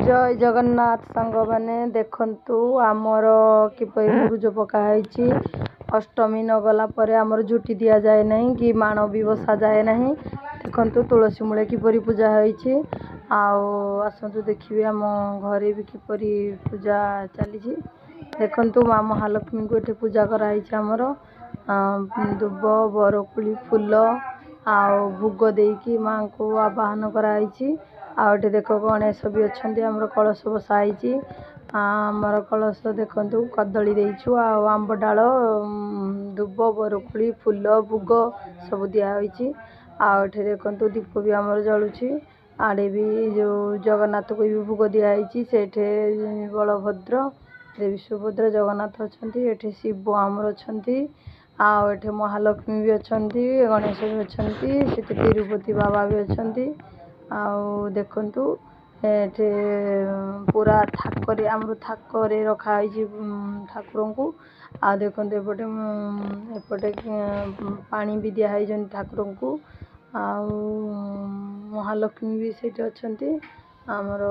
जय जगन्नाथ सांग मैंने देखंतु आमर किपरि मुरुज पकाई अष्टमी न गला पर आमर झुटी दिया जाए नहीं कि माण भी बसा जाए नहीं। देखंतु तुलसी मूले किपरि पूजा होईछि आसतु देखिए आम घरे भी किपरि पूजा चली। देखंतु माँ महालक्ष्मी को ये पूजा कराई आमर दुब बरकुली फूल आ भोग देकी माँ को आवाहन कराई। आउटे देख गणेश भी अच्छा आमर कलश बसाई आमर कलश देखु कदली देचु आंब डाल दुब बरकुली फूल भोग सब दिखाई आउटे देखु दीप भी आमर जलुची आड़े भी जो जगन्नाथ को भी भोग दिखाई से बलभद्र देवी सुभद्रा जगन्नाथ अच्छा ये शिव आमर अच्छा आठे महालक्ष्मी भी अच्छा गणेश भी अच्छा से तिरुपति बाबा भी अच्छा देखु एठे पूरा थाकरे आमर थाकरे रखाई ठाकुर को आ देखो एपटे एपटे पानी भी दिखाई ठाकुर को आ महालक्ष्मी भी से अच्छा आमर